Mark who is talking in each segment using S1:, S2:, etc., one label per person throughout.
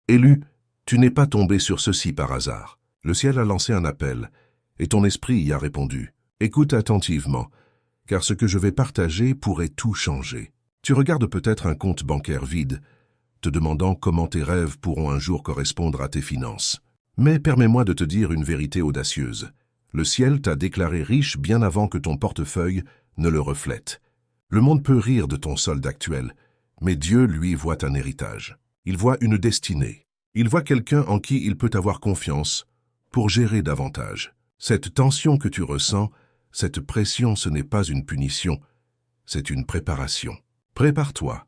S1: Élu, tu n'es pas tombé sur ceci par hasard. Le ciel a lancé un appel, et ton esprit y a répondu. Écoute attentivement, car ce que je vais partager pourrait tout changer. Tu regardes peut-être un compte bancaire vide, te demandant comment tes rêves pourront un jour correspondre à tes finances. Mais permets-moi de te dire une vérité audacieuse. Le ciel t'a déclaré riche bien avant que ton portefeuille ne le reflète. Le monde peut rire de ton solde actuel, mais Dieu, lui, voit un héritage. Il voit une destinée. Il voit quelqu'un en qui il peut avoir confiance pour gérer davantage. Cette tension que tu ressens, cette pression, ce n'est pas une punition, c'est une préparation. Prépare-toi,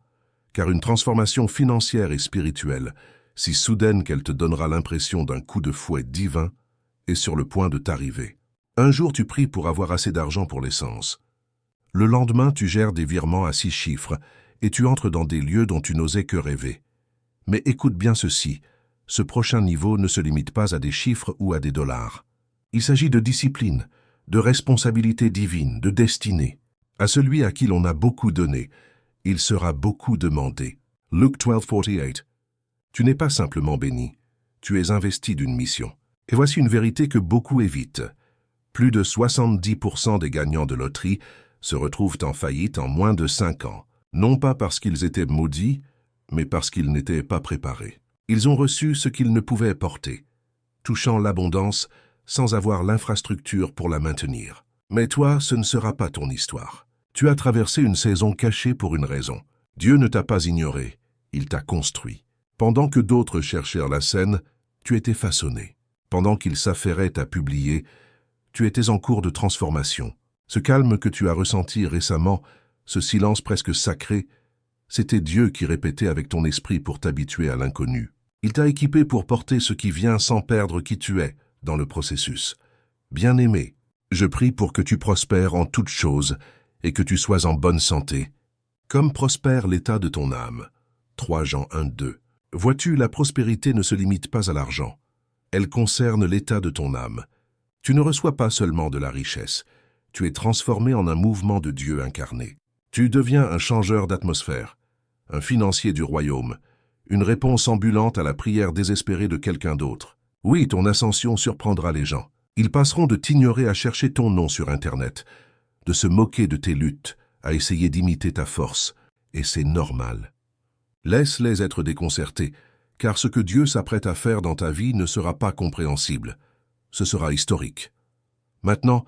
S1: car une transformation financière et spirituelle, si soudaine qu'elle te donnera l'impression d'un coup de fouet divin, est sur le point de t'arriver. Un jour, tu pries pour avoir assez d'argent pour l'essence. Le lendemain, tu gères des virements à 6 chiffres et tu entres dans des lieux dont tu n'osais que rêver. Mais écoute bien ceci, ce prochain niveau ne se limite pas à des chiffres ou à des dollars. Il s'agit de discipline, de responsabilité divine, de destinée. À celui à qui l'on a beaucoup donné, il sera beaucoup demandé. Luke 12:48. Tu n'es pas simplement béni, tu es investi d'une mission. Et voici une vérité que beaucoup évitent. Plus de 70% des gagnants de loterie se retrouvent en faillite en moins de 5 ans. Non pas parce qu'ils étaient maudits, mais parce qu'ils n'étaient pas préparés. Ils ont reçu ce qu'ils ne pouvaient porter, touchant l'abondance sans avoir l'infrastructure pour la maintenir. Mais toi, ce ne sera pas ton histoire. Tu as traversé une saison cachée pour une raison. Dieu ne t'a pas ignoré, il t'a construit. Pendant que d'autres cherchèrent la scène, tu étais façonné. Pendant qu'ils s'affairaient à publier, tu étais en cours de transformation. Ce calme que tu as ressenti récemment, ce silence presque sacré, c'était Dieu qui répétait avec ton esprit pour t'habituer à l'inconnu. Il t'a équipé pour porter ce qui vient sans perdre qui tu es dans le processus. Bien-aimé, je prie pour que tu prospères en toutes choses et que tu sois en bonne santé, comme prospère l'état de ton âme. 3 Jean 1:2. Vois-tu, la prospérité ne se limite pas à l'argent. Elle concerne l'état de ton âme. Tu ne reçois pas seulement de la richesse, tu es transformé en un mouvement de Dieu incarné. Tu deviens un changeur d'atmosphère, un financier du royaume, une réponse ambulante à la prière désespérée de quelqu'un d'autre. Oui, ton ascension surprendra les gens. Ils passeront de t'ignorer à chercher ton nom sur Internet, de se moquer de tes luttes, à essayer d'imiter ta force, et c'est normal. Laisse-les être déconcertés, car ce que Dieu s'apprête à faire dans ta vie ne sera pas compréhensible. Ce sera historique. Maintenant,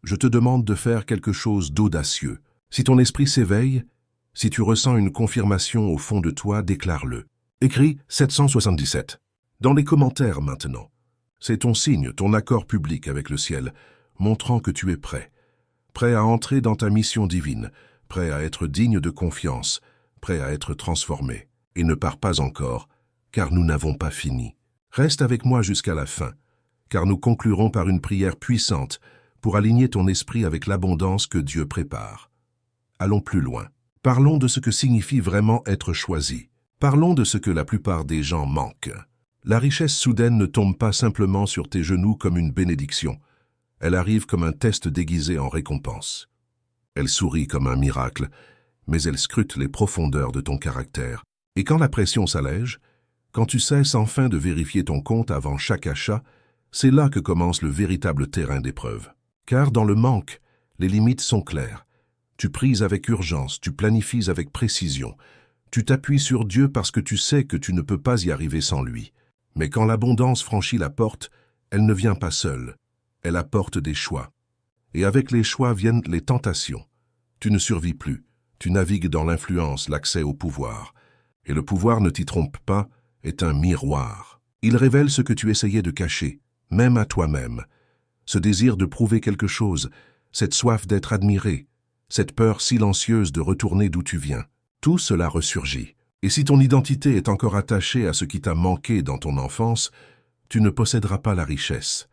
S1: je te demande de faire quelque chose d'audacieux. Si ton esprit s'éveille, si tu ressens une confirmation au fond de toi, déclare-le. Écris 777. Dans les commentaires maintenant. C'est ton signe, ton accord public avec le ciel, montrant que tu es prêt. Prêt à entrer dans ta mission divine, prêt à être digne de confiance, prêt à être transformé. Et ne pars pas encore, car nous n'avons pas fini. Reste avec moi jusqu'à la fin, car nous conclurons par une prière puissante pour aligner ton esprit avec l'abondance que Dieu prépare. Allons plus loin. Parlons de ce que signifie vraiment être choisi. Parlons de ce que la plupart des gens manquent. La richesse soudaine ne tombe pas simplement sur tes genoux comme une bénédiction. Elle arrive comme un test déguisé en récompense. Elle sourit comme un miracle, mais elle scrute les profondeurs de ton caractère. Et quand la pression s'allège, quand tu cesses enfin de vérifier ton compte avant chaque achat, c'est là que commence le véritable terrain d'épreuve. Car dans le manque, les limites sont claires. Tu prises avec urgence, tu planifies avec précision. Tu t'appuies sur Dieu parce que tu sais que tu ne peux pas y arriver sans lui. Mais quand l'abondance franchit la porte, elle ne vient pas seule. Elle apporte des choix. Et avec les choix viennent les tentations. Tu ne survis plus. Tu navigues dans l'influence, l'accès au pouvoir. Et le pouvoir, ne t'y trompe pas, est un miroir. Il révèle ce que tu essayais de cacher, même à toi-même. Ce désir de prouver quelque chose, cette soif d'être admiré, cette peur silencieuse de retourner d'où tu viens. Tout cela ressurgit. Et si ton identité est encore attachée à ce qui t'a manqué dans ton enfance, tu ne posséderas pas la richesse.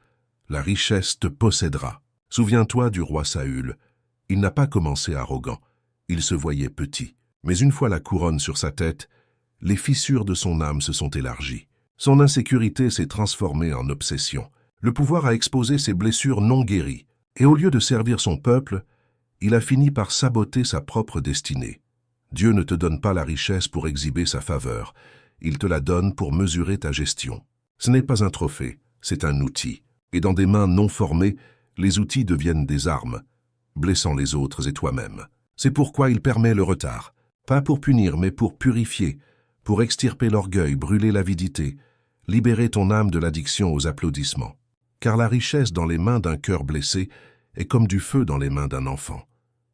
S1: La richesse te possédera. Souviens-toi du roi Saül. Il n'a pas commencé arrogant. Il se voyait petit. Mais une fois la couronne sur sa tête, les fissures de son âme se sont élargies. Son insécurité s'est transformée en obsession. Le pouvoir a exposé ses blessures non guéries. Et au lieu de servir son peuple, il a fini par saboter sa propre destinée. Dieu ne te donne pas la richesse pour exhiber sa faveur. il te la donne pour mesurer ta gestion. Ce n'est pas un trophée, c'est un outil. Et dans des mains non formées, les outils deviennent des armes, blessant les autres et toi-même. C'est pourquoi il permet le retard. Pas pour punir, mais pour purifier, pour extirper l'orgueil, brûler l'avidité, libérer ton âme de l'addiction aux applaudissements. Car la richesse dans les mains d'un cœur blessé est comme du feu dans les mains d'un enfant.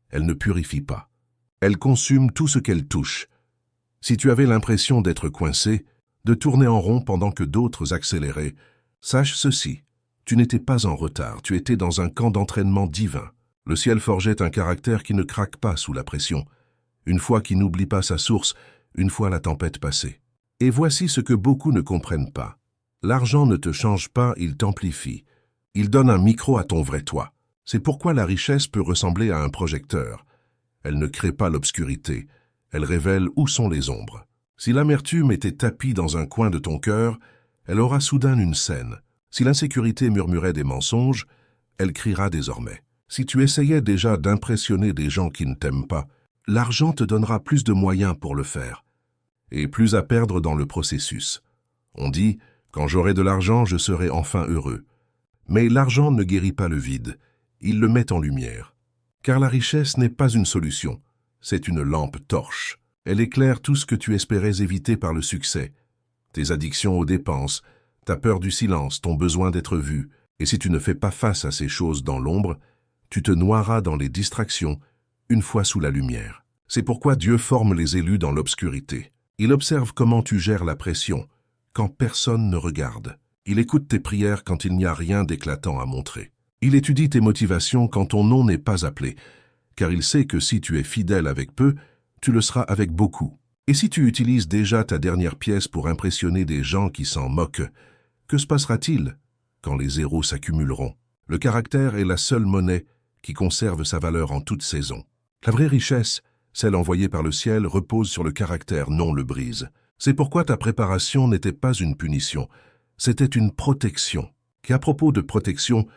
S1: Elle ne purifie pas. Elle consume tout ce qu'elle touche. Si tu avais l'impression d'être coincé, de tourner en rond pendant que d'autres accéléraient, sache ceci, tu n'étais pas en retard, tu étais dans un camp d'entraînement divin. Le ciel forgeait un caractère qui ne craque pas sous la pression, une fois qu'il n'oublie pas sa source, une fois la tempête passée. Et voici ce que beaucoup ne comprennent pas. L'argent ne te change pas, il t'amplifie. Il donne un micro à ton vrai toi. C'est pourquoi la richesse peut ressembler à un projecteur. Elle ne crée pas l'obscurité, elle révèle où sont les ombres. Si l'amertume était tapie dans un coin de ton cœur, elle aura soudain une scène. Si l'insécurité murmurait des mensonges, elle criera désormais. Si tu essayais déjà d'impressionner des gens qui ne t'aiment pas, l'argent te donnera plus de moyens pour le faire, et plus à perdre dans le processus. On dit, quand j'aurai de l'argent, je serai enfin heureux. Mais l'argent ne guérit pas le vide, il le met en lumière. Car la richesse n'est pas une solution, c'est une lampe torche. Elle éclaire tout ce que tu espérais éviter par le succès. Tes addictions aux dépenses, ta peur du silence, ton besoin d'être vu. Et si tu ne fais pas face à ces choses dans l'ombre, tu te noieras dans les distractions, une fois sous la lumière. C'est pourquoi Dieu forme les élus dans l'obscurité. Il observe comment tu gères la pression, quand personne ne regarde. Il écoute tes prières quand il n'y a rien d'éclatant à montrer. Il étudie tes motivations quand ton nom n'est pas appelé, car il sait que si tu es fidèle avec peu, tu le seras avec beaucoup. Et si tu utilises déjà ta dernière pièce pour impressionner des gens qui s'en moquent, que se passera-t-il quand les zéros s'accumuleront? Le caractère est la seule monnaie qui conserve sa valeur en toute saison. La vraie richesse, celle envoyée par le ciel, repose sur le caractère, non le brise. C'est pourquoi ta préparation n'était pas une punition, c'était une protection. Qui à propos de protection,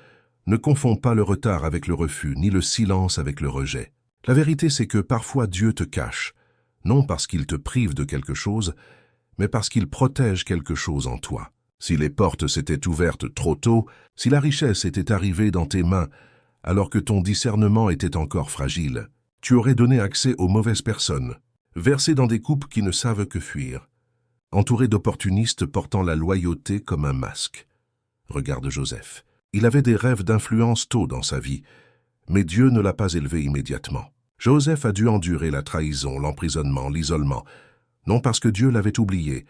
S1: ne confonds pas le retard avec le refus, ni le silence avec le rejet. La vérité, c'est que parfois Dieu te cache, non parce qu'il te prive de quelque chose, mais parce qu'il protège quelque chose en toi. Si les portes s'étaient ouvertes trop tôt, si la richesse était arrivée dans tes mains, alors que ton discernement était encore fragile, tu aurais donné accès aux mauvaises personnes, versé dans des coupes qui ne savent que fuir, entouré d'opportunistes portant la loyauté comme un masque. Regarde Joseph. Il avait des rêves d'influence tôt dans sa vie, mais Dieu ne l'a pas élevé immédiatement. Joseph a dû endurer la trahison, l'emprisonnement, l'isolement, non parce que Dieu l'avait oublié,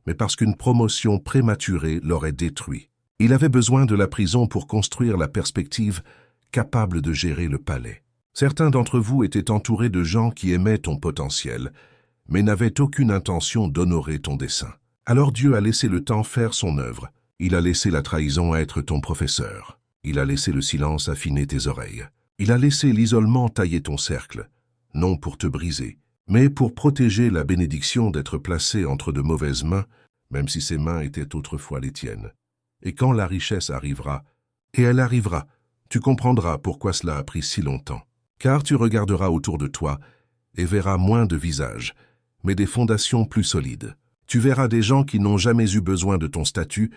S1: mais parce qu'une promotion prématurée l'aurait détruit. Il avait besoin de la prison pour construire la perspective capable de gérer le palais. Certains d'entre vous étaient entourés de gens qui aimaient ton potentiel, mais n'avaient aucune intention d'honorer ton dessein. Alors Dieu a laissé le temps faire son œuvre. Il a laissé la trahison être ton professeur. Il a laissé le silence affiner tes oreilles. Il a laissé l'isolement tailler ton cercle, non pour te briser, mais pour protéger la bénédiction d'être placé entre de mauvaises mains, même si ces mains étaient autrefois les tiennes. Et quand la richesse arrivera, et elle arrivera, tu comprendras pourquoi cela a pris si longtemps. Car tu regarderas autour de toi et verras moins de visages, mais des fondations plus solides. Tu verras des gens qui n'ont jamais eu besoin de ton statut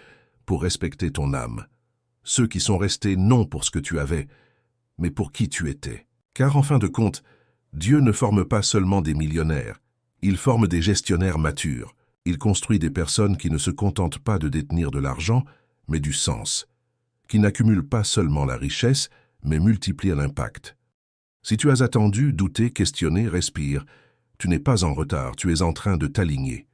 S1: pour respecter ton âme. Ceux qui sont restés non pour ce que tu avais, mais pour qui tu étais. Car en fin de compte, Dieu ne forme pas seulement des millionnaires, il forme des gestionnaires matures. Il construit des personnes qui ne se contentent pas de détenir de l'argent, mais du sens, qui n'accumulent pas seulement la richesse, mais multiplient l'impact. Si tu as attendu, douté, questionné, respire, tu n'es pas en retard, tu es en train de t'aligner.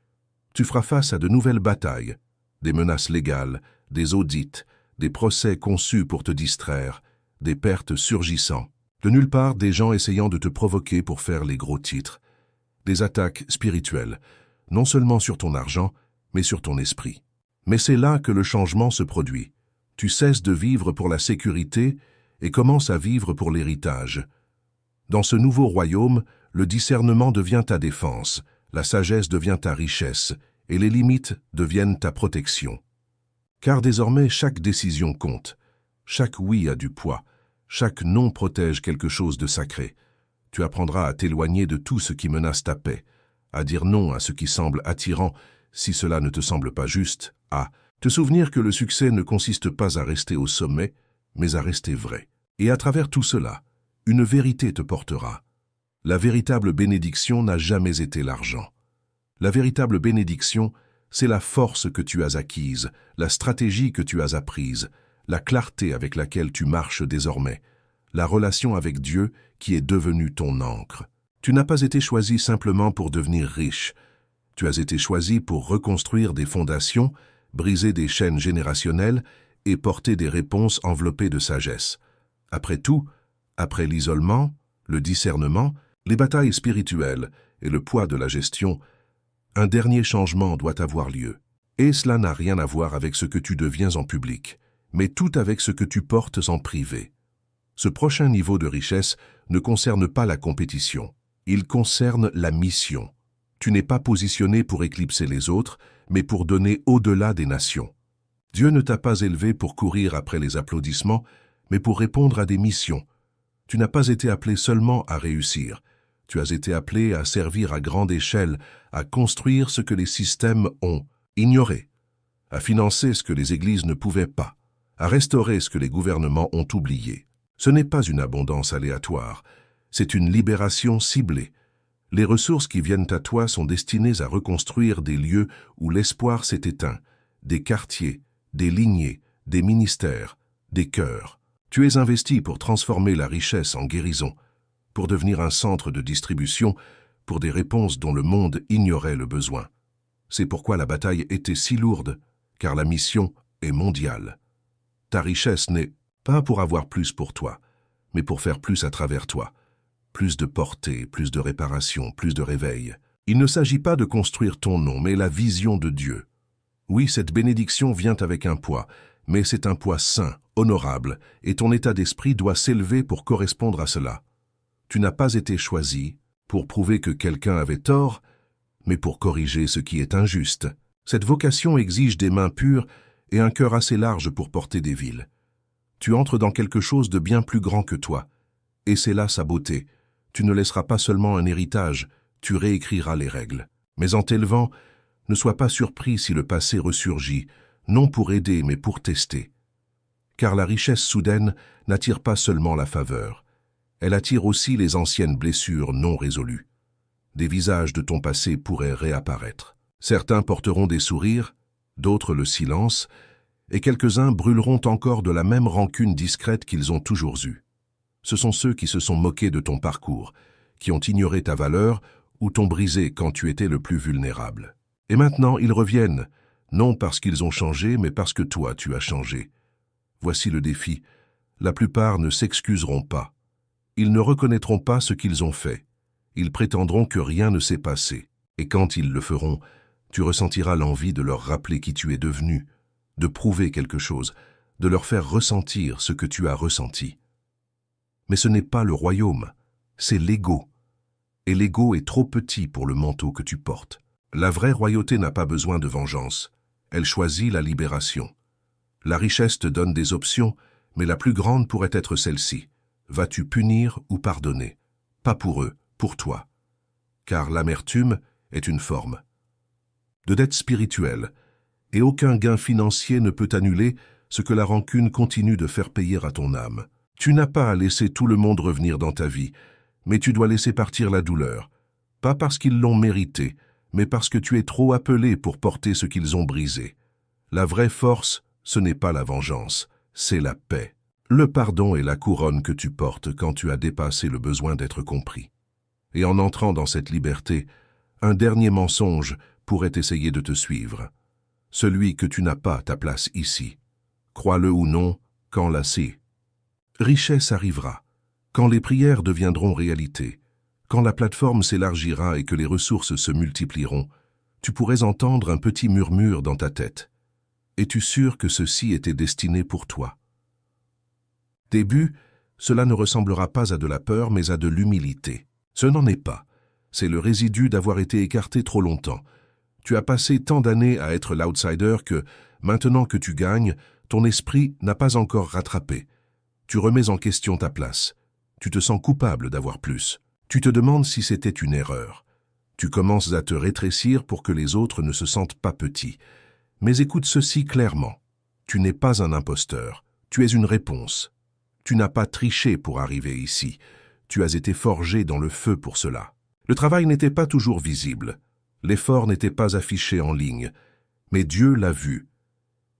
S1: Tu feras face à de nouvelles batailles, des menaces légales, des audits, des procès conçus pour te distraire, des pertes surgissant. De nulle part, des gens essayant de te provoquer pour faire les gros titres. Des attaques spirituelles, non seulement sur ton argent, mais sur ton esprit. Mais c'est là que le changement se produit. Tu cesses de vivre pour la sécurité et commences à vivre pour l'héritage. Dans ce nouveau royaume, le discernement devient ta défense, la sagesse devient ta richesse, et les limites deviennent ta protection. Car désormais, chaque décision compte. Chaque oui a du poids. Chaque non protège quelque chose de sacré. Tu apprendras à t'éloigner de tout ce qui menace ta paix, à dire non à ce qui semble attirant, si cela ne te semble pas juste, à te souvenir que le succès ne consiste pas à rester au sommet, mais à rester vrai. Et à travers tout cela, une vérité te portera. La véritable bénédiction n'a jamais été l'argent. La véritable bénédiction, c'est la force que tu as acquise, la stratégie que tu as apprise, la clarté avec laquelle tu marches désormais, la relation avec Dieu qui est devenue ton ancre. Tu n'as pas été choisi simplement pour devenir riche. Tu as été choisi pour reconstruire des fondations, briser des chaînes générationnelles et porter des réponses enveloppées de sagesse. Après tout, après l'isolement, le discernement, les batailles spirituelles et le poids de la gestion, un dernier changement doit avoir lieu. Et cela n'a rien à voir avec ce que tu deviens en public, mais tout avec ce que tu portes en privé. Ce prochain niveau de richesse ne concerne pas la compétition, il concerne la mission. Tu n'es pas positionné pour éclipser les autres, mais pour donner au-delà des nations. Dieu ne t'a pas élevé pour courir après les applaudissements, mais pour répondre à des missions. Tu n'as pas été appelé seulement à réussir. Tu as été appelé à servir à grande échelle, à construire ce que les systèmes ont ignoré, à financer ce que les églises ne pouvaient pas, à restaurer ce que les gouvernements ont oublié. Ce n'est pas une abondance aléatoire, c'est une libération ciblée. Les ressources qui viennent à toi sont destinées à reconstruire des lieux où l'espoir s'est éteint, des quartiers, des lignées, des ministères, des cœurs. Tu es investi pour transformer la richesse en guérison, pour devenir un centre de distribution, pour des réponses dont le monde ignorait le besoin. C'est pourquoi la bataille était si lourde, car la mission est mondiale. Ta richesse n'est pas pour avoir plus pour toi, mais pour faire plus à travers toi. Plus de portée, plus de réparation, plus de réveil. Il ne s'agit pas de construire ton nom, mais la vision de Dieu. Oui, cette bénédiction vient avec un poids, mais c'est un poids sain, honorable, et ton état d'esprit doit s'élever pour correspondre à cela. Tu n'as pas été choisi pour prouver que quelqu'un avait tort, mais pour corriger ce qui est injuste. Cette vocation exige des mains pures et un cœur assez large pour porter des villes. Tu entres dans quelque chose de bien plus grand que toi, et c'est là sa beauté. Tu ne laisseras pas seulement un héritage, tu réécriras les règles. Mais en t'élevant, ne sois pas surpris si le passé ressurgit, non pour aider mais pour tester. Car la richesse soudaine n'attire pas seulement la faveur, elle attire aussi les anciennes blessures non résolues. Des visages de ton passé pourraient réapparaître. Certains porteront des sourires, d'autres le silence, et quelques-uns brûleront encore de la même rancune discrète qu'ils ont toujours eue. Ce sont ceux qui se sont moqués de ton parcours, qui ont ignoré ta valeur ou t'ont brisé quand tu étais le plus vulnérable. Et maintenant, ils reviennent, non parce qu'ils ont changé, mais parce que toi, tu as changé. Voici le défi. La plupart ne s'excuseront pas. Ils ne reconnaîtront pas ce qu'ils ont fait. Ils prétendront que rien ne s'est passé. Et quand ils le feront, tu ressentiras l'envie de leur rappeler qui tu es devenu, de prouver quelque chose, de leur faire ressentir ce que tu as ressenti. Mais ce n'est pas le royaume, c'est l'ego. Et l'ego est trop petit pour le manteau que tu portes. La vraie royauté n'a pas besoin de vengeance. Elle choisit la libération. La richesse te donne des options, mais la plus grande pourrait être celle-ci. Vas-tu punir ou pardonner? Pas pour eux, pour toi. Car l'amertume est une forme de dette spirituelle, et aucun gain financier ne peut annuler ce que la rancune continue de faire payer à ton âme. Tu n'as pas à laisser tout le monde revenir dans ta vie, mais tu dois laisser partir la douleur, pas parce qu'ils l'ont mérité, mais parce que tu es trop appelé pour porter ce qu'ils ont brisé. La vraie force, ce n'est pas la vengeance, c'est la paix. Le pardon est la couronne que tu portes quand tu as dépassé le besoin d'être compris. Et en entrant dans cette liberté, un dernier mensonge pourrait essayer de te suivre. Celui que tu n'as pas ta place ici. Crois-le ou non, quand lassé. Richesse arrivera, quand les prières deviendront réalité, quand la plateforme s'élargira et que les ressources se multiplieront, tu pourrais entendre un petit murmure dans ta tête. Es-tu sûr que ceci était destiné pour toi? Début, cela ne ressemblera pas à de la peur, mais à de l'humilité. Ce n'en est pas. C'est le résidu d'avoir été écarté trop longtemps. Tu as passé tant d'années à être l'outsider que, maintenant que tu gagnes, ton esprit n'a pas encore rattrapé. Tu remets en question ta place. Tu te sens coupable d'avoir plus. Tu te demandes si c'était une erreur. Tu commences à te rétrécir pour que les autres ne se sentent pas petits. Mais écoute ceci clairement. Tu n'es pas un imposteur. Tu es une réponse. Tu n'as pas triché pour arriver ici. Tu as été forgé dans le feu pour cela. Le travail n'était pas toujours visible. L'effort n'était pas affiché en ligne. Mais Dieu l'a vu.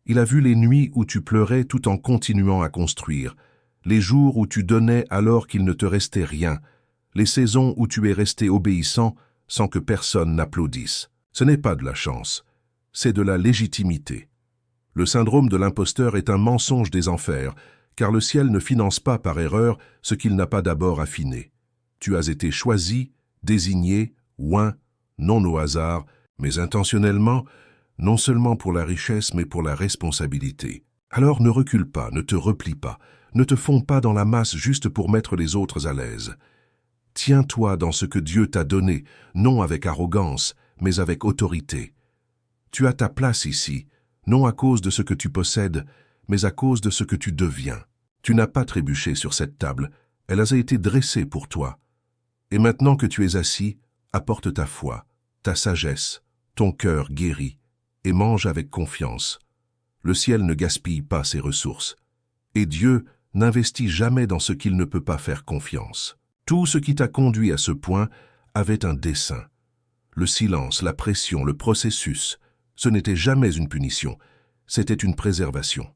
S1: Il a vu les nuits où tu pleurais tout en continuant à construire, les jours où tu donnais alors qu'il ne te restait rien, les saisons où tu es resté obéissant sans que personne n'applaudisse. Ce n'est pas de la chance, c'est de la légitimité. Le syndrome de l'imposteur est un mensonge des enfers, car le ciel ne finance pas par erreur ce qu'il n'a pas d'abord affiné. Tu as été choisi, désigné, oint, non au hasard, mais intentionnellement, non seulement pour la richesse, mais pour la responsabilité. Alors ne recule pas, ne te replie pas, ne te fonds pas dans la masse juste pour mettre les autres à l'aise. Tiens-toi dans ce que Dieu t'a donné, non avec arrogance, mais avec autorité. Tu as ta place ici, non à cause de ce que tu possèdes, mais à cause de ce que tu deviens. Tu n'as pas trébuché sur cette table, elle a été dressée pour toi. Et maintenant que tu es assis, apporte ta foi, ta sagesse, ton cœur guéri, et mange avec confiance. Le ciel ne gaspille pas ses ressources, et Dieu n'investit jamais dans ce qu'il ne peut pas faire confiance. Tout ce qui t'a conduit à ce point avait un dessein. Le silence, la pression, le processus, ce n'était jamais une punition, c'était une préservation.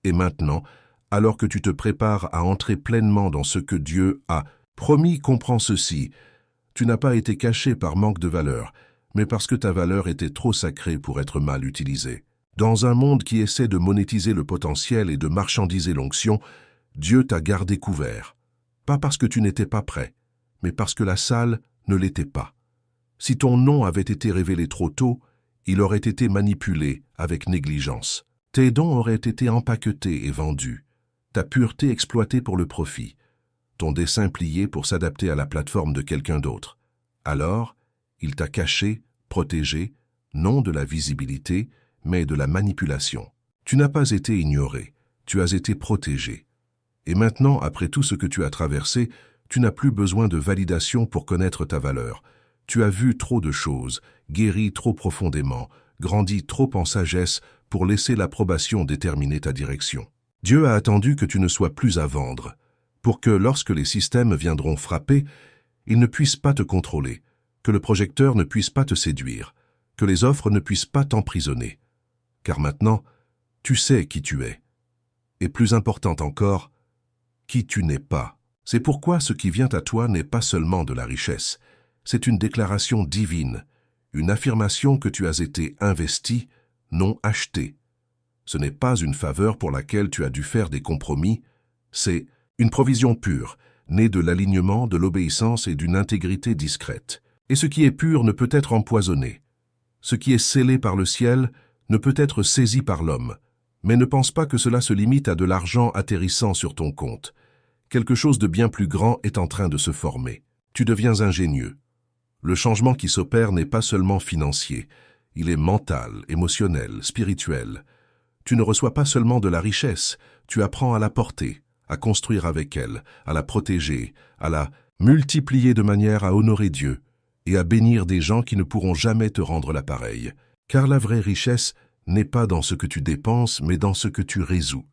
S1: Et maintenant, alors que tu te prépares à entrer pleinement dans ce que Dieu a promis, comprends ceci. Tu n'as pas été caché par manque de valeur, mais parce que ta valeur était trop sacrée pour être mal utilisée. Dans un monde qui essaie de monétiser le potentiel et de marchandiser l'onction, Dieu t'a gardé couvert. Pas parce que tu n'étais pas prêt, mais parce que la salle ne l'était pas. Si ton nom avait été révélé trop tôt, il aurait été manipulé avec négligence. Tes dons auraient été empaquetés et vendus, ta pureté exploitée pour le profit, ton dessein plié pour s'adapter à la plateforme de quelqu'un d'autre. Alors, il t'a caché, protégé, non de la visibilité, mais de la manipulation. Tu n'as pas été ignoré, tu as été protégé. Et maintenant, après tout ce que tu as traversé, tu n'as plus besoin de validation pour connaître ta valeur. Tu as vu trop de choses, guéri trop profondément, grandi trop en sagesse pour laisser l'approbation déterminer ta direction. Dieu a attendu que tu ne sois plus à vendre, pour que lorsque les systèmes viendront frapper, ils ne puissent pas te contrôler, que le projecteur ne puisse pas te séduire, que les offres ne puissent pas t'emprisonner. Car maintenant, tu sais qui tu es. Et plus important encore, qui tu n'es pas. C'est pourquoi ce qui vient à toi n'est pas seulement de la richesse, c'est une déclaration divine, une affirmation que tu as été investi, non acheté. Ce n'est pas une faveur pour laquelle tu as dû faire des compromis, c'est une provision pure, née de l'alignement, de l'obéissance et d'une intégrité discrète. Et ce qui est pur ne peut être empoisonné. Ce qui est scellé par le ciel ne peut être saisi par l'homme. Mais ne pense pas que cela se limite à de l'argent atterrissant sur ton compte. Quelque chose de bien plus grand est en train de se former. Tu deviens ingénieux. Le changement qui s'opère n'est pas seulement financier, il est mental, émotionnel, spirituel. Tu ne reçois pas seulement de la richesse, tu apprends à la porter, à construire avec elle, à la protéger, à la multiplier de manière à honorer Dieu et à bénir des gens qui ne pourront jamais te rendre l'appareil. Car la vraie richesse n'est pas dans ce que tu dépenses, mais dans ce que tu résous.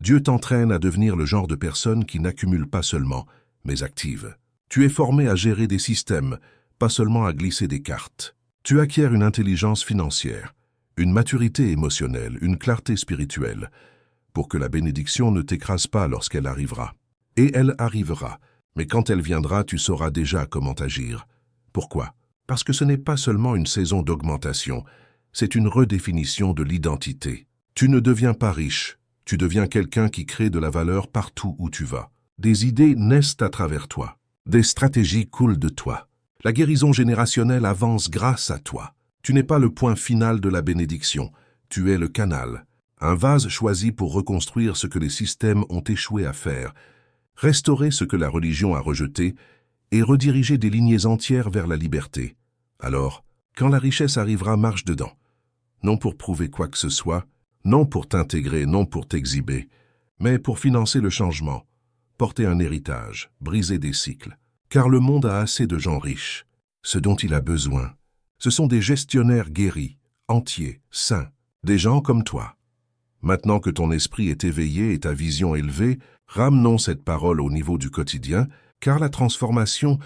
S1: Dieu t'entraîne à devenir le genre de personne qui n'accumule pas seulement, mais active. Tu es formé à gérer des systèmes, pas seulement à glisser des cartes. Tu acquiers une intelligence financière, une maturité émotionnelle, une clarté spirituelle, pour que la bénédiction ne t'écrase pas lorsqu'elle arrivera. Et elle arrivera, mais quand elle viendra, tu sauras déjà comment agir. Pourquoi? Parce que ce n'est pas seulement une saison d'augmentation, c'est une redéfinition de l'identité. Tu ne deviens pas riche, tu deviens quelqu'un qui crée de la valeur partout où tu vas. Des idées naissent à travers toi, des stratégies coulent de toi. La guérison générationnelle avance grâce à toi. Tu n'es pas le point final de la bénédiction, tu es le canal. Un vase choisi pour reconstruire ce que les systèmes ont échoué à faire, restaurer ce que la religion a rejeté et rediriger des lignées entières vers la liberté. Alors, quand la richesse arrivera, marche dedans. Non pour prouver quoi que ce soit, non pour t'intégrer, non pour t'exhiber, mais pour financer le changement, porter un héritage, briser des cycles. Car le monde a assez de gens riches. Ce dont il a besoin, ce sont des gestionnaires guéris, entiers, sains, des gens comme toi. Maintenant que ton esprit est éveillé et ta vision élevée, ramenons cette parole au niveau du quotidien, car la transformation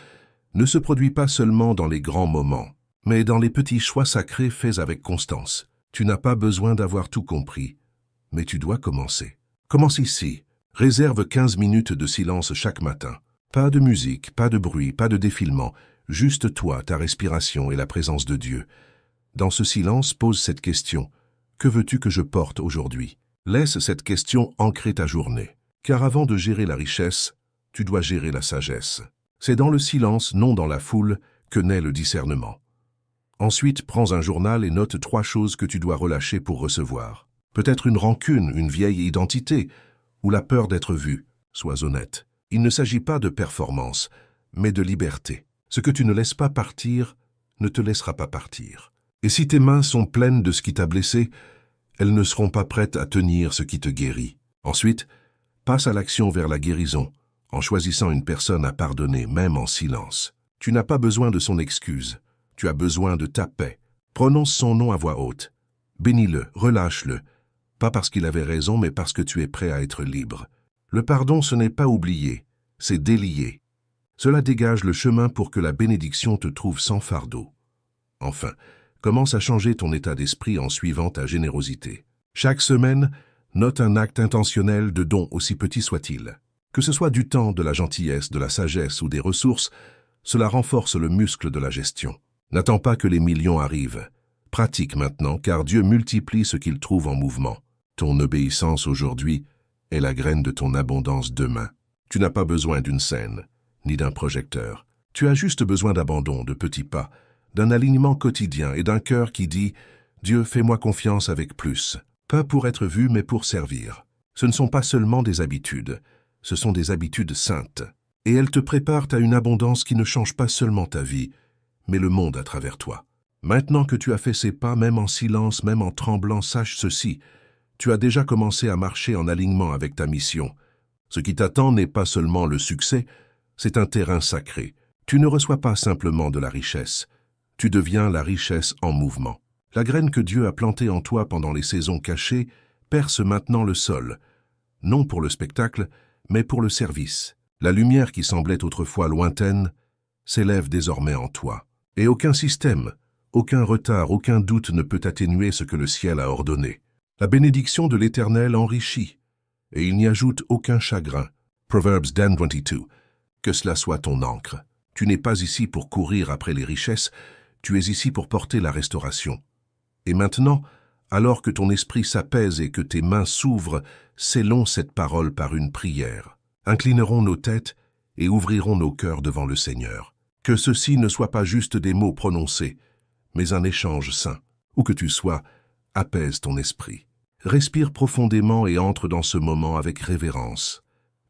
S1: ne se produit pas seulement dans les grands moments, mais dans les petits choix sacrés faits avec constance. Tu n'as pas besoin d'avoir tout compris, mais tu dois commencer. Commence ici. Réserve 15 minutes de silence chaque matin. Pas de musique, pas de bruit, pas de défilement, juste toi, ta respiration et la présence de Dieu. Dans ce silence, pose cette question. Que veux-tu que je porte aujourd'hui? Laisse cette question ancrer ta journée. Car avant de gérer la richesse, tu dois gérer la sagesse. C'est dans le silence, non dans la foule, que naît le discernement. Ensuite, prends un journal et note 3 choses que tu dois relâcher pour recevoir. Peut-être une rancune, une vieille identité, ou la peur d'être vu. Sois honnête. Il ne s'agit pas de performance, mais de liberté. Ce que tu ne laisses pas partir ne te laissera pas partir. Et si tes mains sont pleines de ce qui t'a blessé, elles ne seront pas prêtes à tenir ce qui te guérit. Ensuite, passe à l'action vers la guérison, en choisissant une personne à pardonner, même en silence. Tu n'as pas besoin de son excuse. Tu as besoin de ta paix. Prononce son nom à voix haute. Bénis-le, relâche-le. Pas parce qu'il avait raison, mais parce que tu es prêt à être libre. Le pardon, ce n'est pas oublier, c'est délier. Cela dégage le chemin pour que la bénédiction te trouve sans fardeau. Enfin, commence à changer ton état d'esprit en suivant ta générosité. Chaque semaine, note un acte intentionnel de don aussi petit soit-il. Que ce soit du temps, de la gentillesse, de la sagesse ou des ressources, cela renforce le muscle de la gestion. N'attends pas que les millions arrivent. Pratique maintenant, car Dieu multiplie ce qu'il trouve en mouvement. Ton obéissance aujourd'hui est la graine de ton abondance demain. Tu n'as pas besoin d'une scène, ni d'un projecteur. Tu as juste besoin d'abandon, de petits pas, d'un alignement quotidien et d'un cœur qui dit « Dieu, fais-moi confiance avec plus ». Pas pour être vu, mais pour servir. Ce ne sont pas seulement des habitudes, ce sont des habitudes saintes. Et elles te préparent à une abondance qui ne change pas seulement ta vie, mais le monde à travers toi. Maintenant que tu as fait ces pas, même en silence, même en tremblant, sache ceci. Tu as déjà commencé à marcher en alignement avec ta mission. Ce qui t'attend n'est pas seulement le succès, c'est un terrain sacré. Tu ne reçois pas simplement de la richesse. Tu deviens la richesse en mouvement. La graine que Dieu a plantée en toi pendant les saisons cachées perce maintenant le sol, non pour le spectacle, mais pour le service. La lumière qui semblait autrefois lointaine s'élève désormais en toi. Et aucun système, aucun retard, aucun doute ne peut atténuer ce que le ciel a ordonné. La bénédiction de l'Éternel enrichit, et il n'y ajoute aucun chagrin. Proverbs 10:22. Que cela soit ton encre. Tu n'es pas ici pour courir après les richesses, tu es ici pour porter la restauration. Et maintenant, alors que ton esprit s'apaise et que tes mains s'ouvrent, scellons cette parole par une prière. Inclinerons nos têtes et ouvrirons nos cœurs devant le Seigneur. Que ceci ne soit pas juste des mots prononcés, mais un échange saint. Où que tu sois, apaise ton esprit. Respire profondément et entre dans ce moment avec révérence.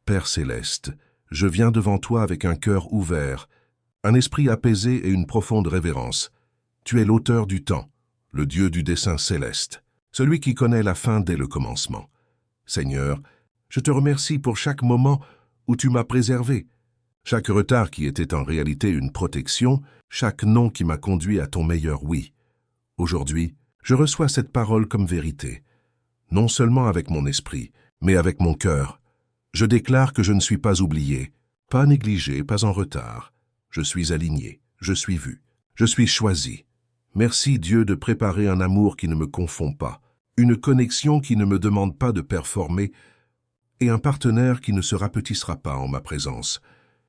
S1: Père céleste, je viens devant toi avec un cœur ouvert, un esprit apaisé et une profonde révérence. Tu es l'auteur du temps, le Dieu du dessein céleste, celui qui connaît la fin dès le commencement. Seigneur, je te remercie pour chaque moment où tu m'as préservé, chaque retard qui était en réalité une protection, chaque non qui m'a conduit à ton meilleur oui. Aujourd'hui, je reçois cette parole comme vérité, non seulement avec mon esprit, mais avec mon cœur. Je déclare que je ne suis pas oublié, pas négligé, pas en retard. Je suis aligné, je suis vu, je suis choisi. Merci Dieu de préparer un amour qui ne me confond pas, une connexion qui ne me demande pas de performer et un partenaire qui ne se rapetissera pas en ma présence,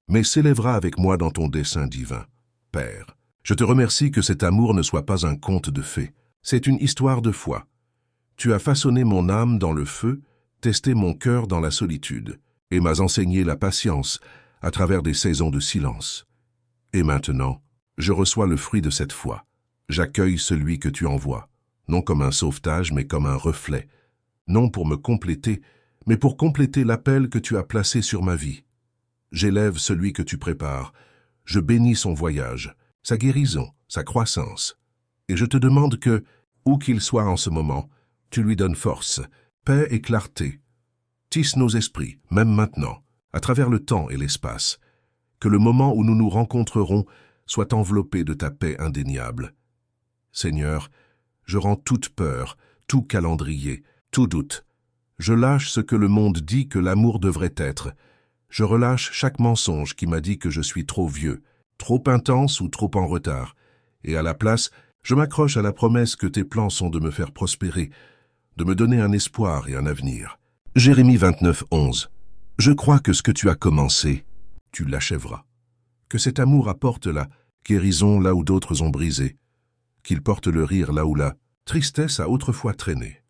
S1: mais s'élèvera avec moi dans ton dessein divin. Père, je te remercie que cet amour ne soit pas un conte de fées, c'est une histoire de foi. Tu as façonné mon âme dans le feu, testé mon cœur dans la solitude, et m'as enseigné la patience à travers des saisons de silence. Et maintenant, je reçois le fruit de cette foi. J'accueille celui que tu envoies, non comme un sauvetage, mais comme un reflet, non pour me compléter, mais pour compléter l'appel que tu as placé sur ma vie. J'élève celui que tu prépares, je bénis son voyage, sa guérison, sa croissance, et je te demande que, où qu'il soit en ce moment, tu lui donnes force, paix et clarté. Tisse nos esprits, même maintenant, à travers le temps et l'espace, que le moment où nous nous rencontrerons soit enveloppé de ta paix indéniable. Seigneur, je rends toute peur, tout calendrier, tout doute. Je lâche ce que le monde dit que l'amour devrait être. Je relâche chaque mensonge qui m'a dit que je suis trop vieux, trop intense ou trop en retard. Et à la place, je m'accroche à la promesse que tes plans sont de me faire prospérer, de me donner un espoir et un avenir. Jérémie 29, 11. Je crois que ce que tu as commencé, tu l'achèveras. Que cet amour apporte la guérison là où d'autres ont brisé, qu'il porte le rire là où la tristesse a autrefois traîné,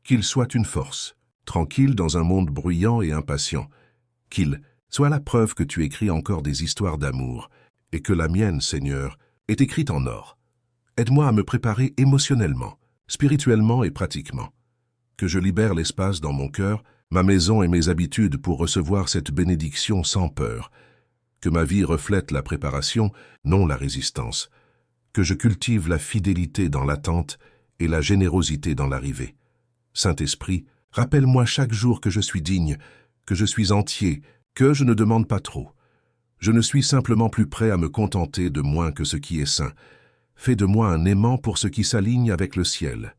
S1: qu'il soit une force, tranquille dans un monde bruyant et impatient, qu'il soit la preuve que tu écris encore des histoires d'amour, et que la mienne, Seigneur, est écrite en or. Aide-moi à me préparer émotionnellement, spirituellement et pratiquement. Que je libère l'espace dans mon cœur, ma maison et mes habitudes pour recevoir cette bénédiction sans peur. Que ma vie reflète la préparation, non la résistance. Que je cultive la fidélité dans l'attente et la générosité dans l'arrivée. Saint-Esprit, rappelle-moi chaque jour que je suis digne, que je suis entier, que je ne demande pas trop. Je ne suis simplement plus prêt à me contenter de moins que ce qui est saint. Fais de moi un aimant pour ce qui s'aligne avec le ciel.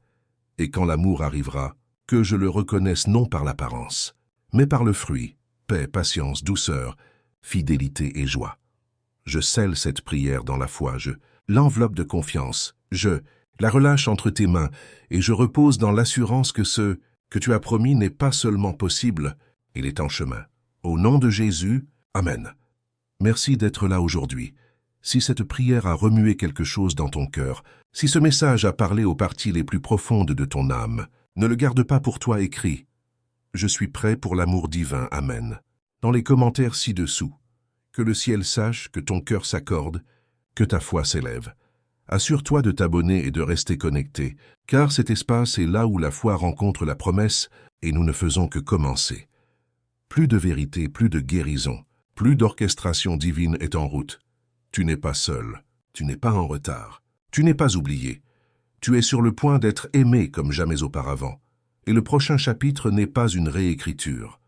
S1: Et quand l'amour arrivera, que je le reconnaisse non par l'apparence, mais par le fruit, paix, patience, douceur, fidélité et joie. Je scelle cette prière dans la foi, je l'enveloppe de confiance, je la relâche entre tes mains et je repose dans l'assurance que ce que tu as promis n'est pas seulement possible, il est en chemin. Au nom de Jésus, Amen. Merci d'être là aujourd'hui. Si cette prière a remué quelque chose dans ton cœur, si ce message a parlé aux parties les plus profondes de ton âme, ne le garde pas pour toi écrit. Je suis prêt pour l'amour divin, Amen. Dans les commentaires ci-dessous, que le ciel sache que ton cœur s'accorde, que ta foi s'élève. Assure-toi de t'abonner et de rester connecté, car cet espace est là où la foi rencontre la promesse et nous ne faisons que commencer. Plus de vérité, plus de guérison, plus d'orchestration divine est en route. Tu n'es pas seul, tu n'es pas en retard, tu n'es pas oublié. Tu es sur le point d'être aimé comme jamais auparavant. Et le prochain chapitre n'est pas une réécriture.